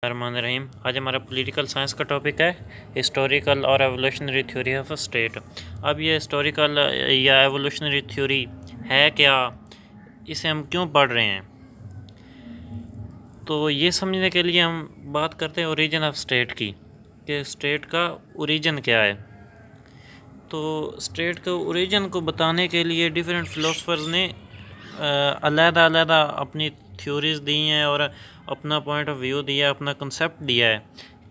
रहीम। आज हमारा political science का टॉपिक है हिस्टोरिकल और एवोल्यूशनरी थ्योरी ऑफ स्टेट। अब ये हिस्टोरिकल या एवोल्यूशनरी थ्योरी है क्या, इसे हम क्यों पढ़ रहे हैं, तो ये समझने के लिए हम बात करते हैं ओरिजिन ऑफ स्टेट की, कि स्टेट का ओरिजिन क्या है। तो स्टेट के ओरिजिन को बताने के लिए डिफरेंट फिलोसफर्स ने अलग-अलग अपनी थ्योरीज दी हैं और अपना पॉइंट ऑफ व्यू दिया, अपना कंसेप्ट दिया है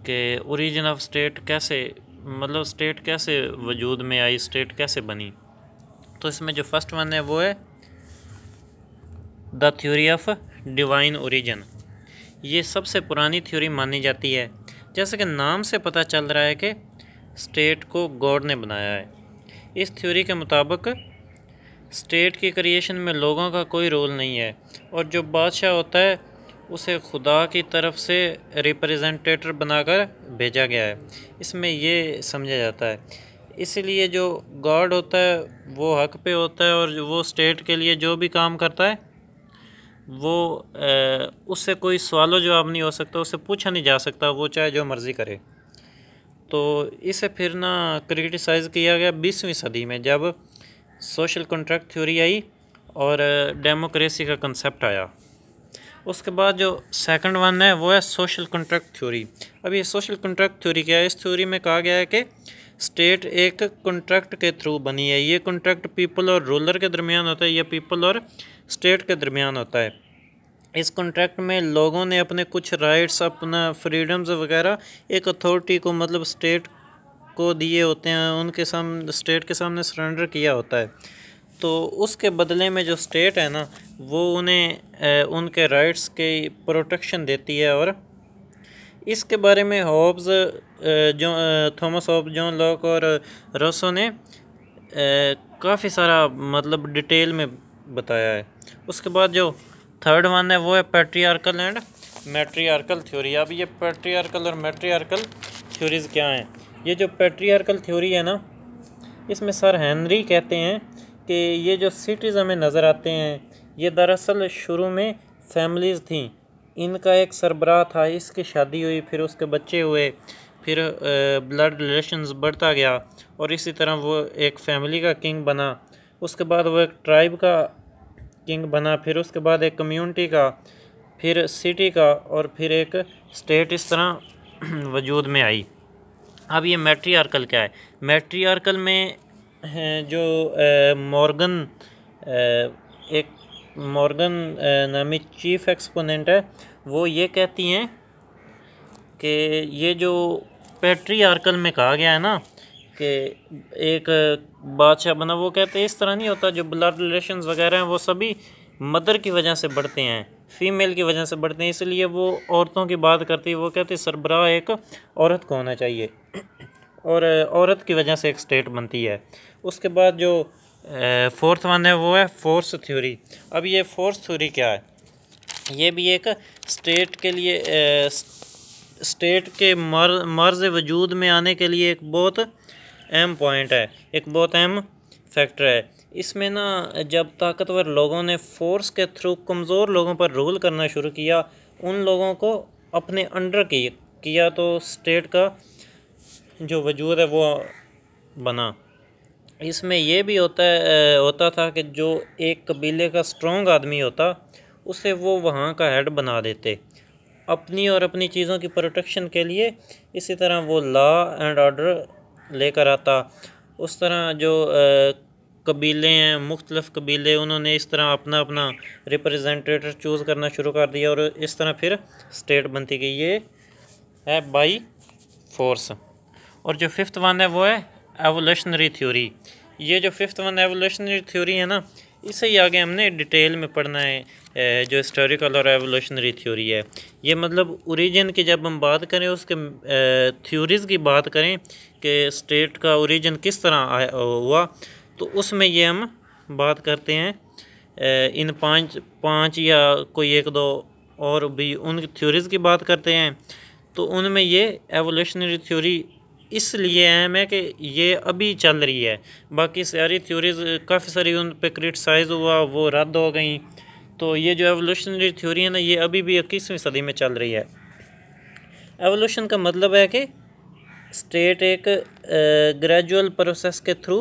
कि ओरिजिन ऑफ स्टेट कैसे, मतलब स्टेट कैसे वजूद में आई, स्टेट कैसे बनी। तो इसमें जो फर्स्ट वन है वो है the theory of divine origin. ये सबसे पुरानी थ्योरी मानी जाती है। जैसे कि नाम से पता चल रहा है कि स्टेट को गॉड ने बनाया है। इस थ्योरी के मुताबिक स्टेट की क्रिएशन में लोगों का कोई रोल नहीं है और जो बादशाह होता है उसे खुदा की तरफ से रिप्रेजेंटेटर बनाकर भेजा गया है, इसमें ये समझा जाता है। इसलिए जो गॉड होता है वो हक पे होता है और वो स्टेट के लिए जो भी काम करता है वो उससे कोई सवालो जवाब नहीं हो सकता, उससे पूछा नहीं जा सकता, वो चाहे जो मर्ज़ी करे। तो इसे फिर ना क्रिटिसाइज़ किया गया 20वीं सदी में, जब सोशल कॉन्ट्रैक्ट थ्योरी आई और डेमोक्रेसी का कंसेप्ट आया। उसके बाद जो सेकंड वन है वो है सोशल कॉन्ट्रैक्ट थ्योरी। अब ये सोशल कॉन्ट्रैक्ट थ्योरी क्या है? इस थ्योरी में कहा गया है कि स्टेट एक कॉन्ट्रैक्ट के थ्रू बनी है। ये कॉन्ट्रैक्ट पीपल और रूलर के दरमियान होता है, या पीपल और स्टेट के दरमियान होता है। इस कॉन्ट्रैक्ट में लोगों ने अपने कुछ राइट्स, अपना फ्रीडम्स वगैरह एक अथॉरिटी को, मतलब स्टेट को दिए होते हैं, उनके सामने, स्टेट के सामने सरेंडर किया होता है। तो उसके बदले में जो स्टेट है ना वो उन्हें उनके राइट्स के प्रोटेक्शन देती है। और इसके बारे में हॉब्स, जो थॉमस हॉब्स, जॉन लॉक और रोसो ने काफ़ी सारा मतलब डिटेल में बताया है। उसके बाद जो थर्ड वन है वो है पैट्रियार्कल एंड मैट्रियार्कल थ्योरी। अब ये पैट्रियार्कल और मैट्रियार्कल थ्योरीज़ क्या हैं? ये जो पैट्रियार्कल थ्योरी है ना, इसमें सर हेनरी कहते हैं कि ये जो सिटीज़ हमें नज़र आते हैं ये दरअसल शुरू में फैमिलीज़ थीं। इनका एक सरबराह था, इसकी शादी हुई, फिर उसके बच्चे हुए, फिर ब्लड रिलेशंस बढ़ता गया और इसी तरह वो एक फैमिली का किंग बना। उसके बाद वो एक ट्राइब का किंग बना, फिर उसके बाद एक कम्युनिटी का, फिर सिटी का और फिर एक स्टेट, इस तरह वजूद में आई। अब ये मैट्रियार्कल क्या है? मैट्रियार्कल में जो मॉर्गन नामी चीफ एक्सपोनेंट है, वो ये कहती हैं कि ये जो पैट्रियार्कल में कहा गया है ना कि एक बादशाह बना, वो कहते हैं इस तरह नहीं होता। जो ब्लड रिलेशंस वगैरह हैं वो सभी मदर की वजह से बढ़ते हैं, फीमेल की वजह से बढ़ते हैं, इसलिए वो औरतों की बात करती है। वो कहते हैं सरबराह एक औरत को होना चाहिए और औरत की वजह से एक स्टेट बनती है। उसके बाद जो फोर्थ वन है वो है फोर्स थ्योरी। अब ये फोर्स थ्योरी क्या है? ये भी एक स्टेट के लिए, स्टेट के मर्ज वजूद में आने के लिए एक बहुत अहम पॉइंट है, एक बहुत अहम फैक्टर है। इसमें ना जब ताकतवर लोगों ने फोर्स के थ्रू कमज़ोर लोगों पर रूल करना शुरू किया, उन लोगों को अपने अंडर किया, तो स्टेट का जो वजूद है वो बना। इसमें यह भी होता था कि जो एक कबीले का स्ट्रॉन्ग आदमी होता उसे वो वहाँ का हेड बना देते अपनी और अपनी चीज़ों की प्रोटेक्शन के लिए। इसी तरह वो लॉ एंड ऑर्डर लेकर आता। उस तरह जो कबीले हैं, मुख्तलिफ़ कबीले, उन्होंने इस तरह अपना अपना रिप्रेजेंटेटिव चूज़ करना शुरू कर दिया और इस तरह फिर स्टेट बनती गई। ये है बाई फोर्स। और जो फिफ्थ वन है वो है एवोल्यूशनरी थ्योरी। ये जो फिफ्थ वन एवोल्यूशनरी थ्योरी है ना, इसे ही आगे हमने डिटेल में पढ़ना है। जो हिस्टोरिकल और एवोल्यूशनरी थ्योरी है, ये मतलब ओरिजिन की जब हम बात करें, उसके थ्योरीज़ की बात करें कि स्टेट का ओरिजिन किस तरह हुआ, तो उसमें ये हम बात करते हैं। इन पाँच या कोई एक दो और भी उन थ्योरीज़ की बात करते हैं। तो उनमें ये एवोल्यूशनरी थ्योरी इसलिए अहम है कि ये अभी चल रही है। बाकी सारी थ्योरीज़ काफ़ी सारी उन पे क्रिटिसाइज़ हुआ, वो रद्द हो गई। तो ये जो एवोल्यूशनरी थ्योरी है ना, ये अभी भी 21वीं सदी में चल रही है। एवोल्यूशन का मतलब है कि स्टेट एक ग्रेजुअल प्रोसेस के थ्रू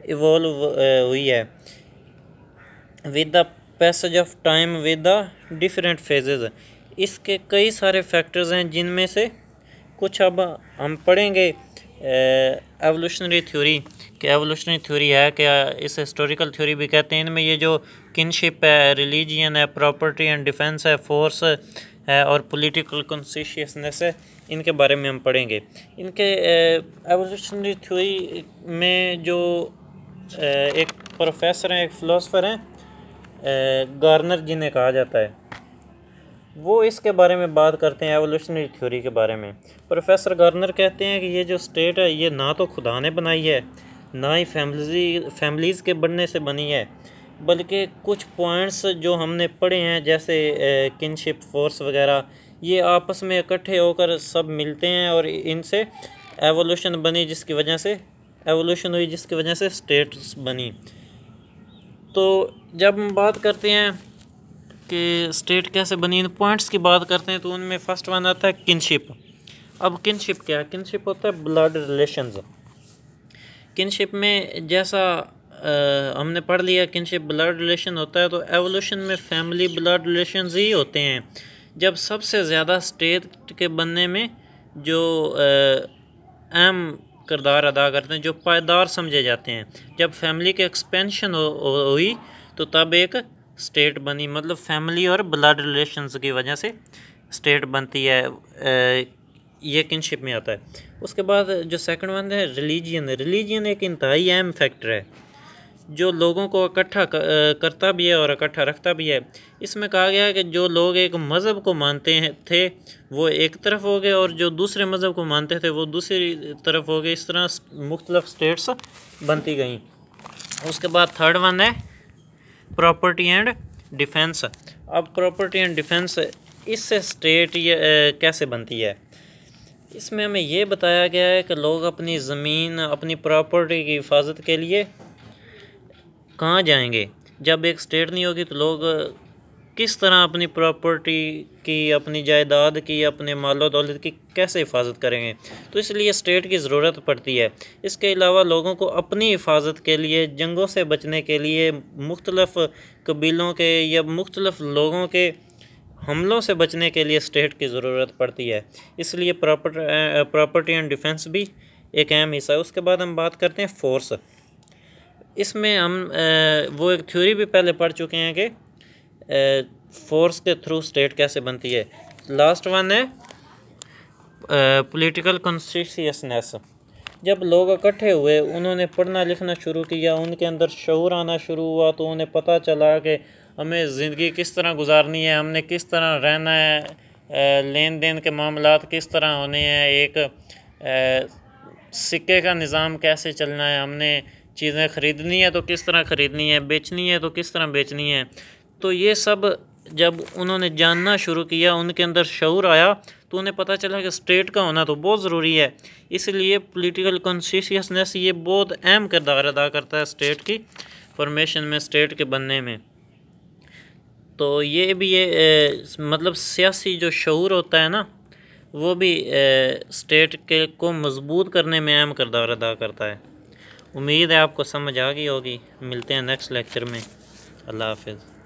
इवॉल्व हुई है with the passage of time with the different phases. इसके कई सारे फैक्टर्स हैं जिनमें से कुछ अब हम पढ़ेंगे एवोल्यूशनरी थ्योरी कि एवोल्यूशनरी थ्योरी है क्या, इस हिस्टोरिकल थ्योरी भी कहते हैं। इनमें ये जो किनशिप है, रिलीजियन है, प्रॉपर्टी एंड डिफेंस है, फोर्स है और पॉलिटिकल कॉन्शियसनेस है, इनके बारे में हम पढ़ेंगे। इनके एवोल्यूशनरी थ्योरी में जो एक प्रोफेसर हैं, एक फ़िलासफ़र हैं, गार्नर जिन्हें कहा जाता है, वो इसके बारे में बात करते हैं एवोल्यूशनरी थ्योरी के बारे में। प्रोफेसर गार्नर कहते हैं कि ये जो स्टेट है ये ना तो खुदा ने बनाई है, ना ही फैमिलीज़ के बनने से बनी है, बल्कि कुछ पॉइंट्स जो हमने पढ़े हैं जैसे किनशिप, फोर्स वगैरह, ये आपस में इकट्ठे होकर सब मिलते हैं और इनसे एवोल्यूशन बनी, जिसकी वजह से एवोल्यूशन हुई, जिसकी वजह से स्टेट्स बनी। तो जब हम बात करते हैं कि स्टेट कैसे बनी, इन पॉइंट्स की बात करते हैं तो उनमें फर्स्ट वन आता है किनशिप। अब किनशिप क्या है? किनशिप होता है ब्लड रिलेशंस। किनशिप में जैसा हमने पढ़ लिया किनशिप ब्लड रिलेशन होता है, तो एवोल्यूशन में फैमिली ब्लड रिलेशंस ही होते हैं। जब सबसे ज़्यादा स्टेट के बनने में जो अहम किरदार अदा करते हैं, जो पायदार समझे जाते हैं, जब फैमिली के एक्सपेंशन हुई तो तब एक स्टेट बनी। मतलब फैमिली और ब्लड रिलेशंस की वजह से स्टेट बनती है, ये किनशिप में आता है। उसके बाद जो सेकंड वन है रिलीजियन। रिलीजियन एक इंतहाई अहम फैक्टर है जो लोगों को इकट्ठा करता भी है और इकट्ठा रखता भी है। इसमें कहा गया है कि जो लोग एक मज़हब को मानते थे वो एक तरफ हो गए और जो दूसरे मज़हब को मानते थे वो दूसरी तरफ हो गए। इस तरह मुख्तलिफ स्टेट्स बनती गई। उसके बाद थर्ड वन है प्रॉपर्टी एंड डिफेंस। अब प्रॉपर्टी एंड डिफेंस, इससे स्टेट ये कैसे बनती है, इसमें हमें ये बताया गया है कि लोग अपनी ज़मीन, अपनी प्रॉपर्टी की हिफाजत के लिए कहाँ जाएंगे। जब एक स्टेट नहीं होगी तो लोग किस तरह अपनी प्रॉपर्टी की, अपनी जायदाद की, अपने मालो दौलत की कैसे हिफाजत करेंगे। तो इसलिए स्टेट की ज़रूरत पड़ती है। इसके अलावा लोगों को अपनी हिफाजत के लिए, जंगों से बचने के लिए, मुख्तलिफ कबीलों के या मुख्तलिफ लोगों के हमलों से बचने के लिए स्टेट की ज़रूरत पड़ती है। इसलिए प्रॉपर्टी एंड डिफेंस भी एक अहम हिस्सा है। उसके बाद हम बात करते हैं फोर्स। इसमें हम वो एक थ्योरी भी पहले पढ़ चुके हैं कि फोर्स के थ्रू स्टेट कैसे बनती है। लास्ट वन है पॉलिटिकल कॉन्शियसनेस। जब लोग इकट्ठे हुए, उन्होंने पढ़ना लिखना शुरू किया, उनके अंदर शऊर आना शुरू हुआ, तो उन्हें पता चला कि हमें ज़िंदगी किस तरह गुजारनी है, हमने किस तरह रहना है, लेन देन के मामलात किस तरह होने हैं, एक सिक्के का निज़ाम कैसे चलना है, हमने चीज़ें ख़रीदनी है तो किस तरह ख़रीदनी है, बेचनी है तो किस तरह बेचनी है। तो ये सब जब उन्होंने जानना शुरू किया, उनके अंदर शऊर आया, तो उन्हें पता चला कि स्टेट का होना तो बहुत ज़रूरी है। इसलिए पॉलिटिकल कॉन्शियसनेस ये बहुत अहम किरदार अदा करता है स्टेट की फॉर्मेशन में, स्टेट के बनने में। तो ये भी मतलब सियासी जो शऊर होता है ना, वो भी स्टेट के को मज़बूत करने में अहम किरदार अदा करता है। उम्मीद है आपको समझ आ गई होगी। मिलते हैं नेक्स्ट लेक्चर में। अल्लाह हाफ़िज़।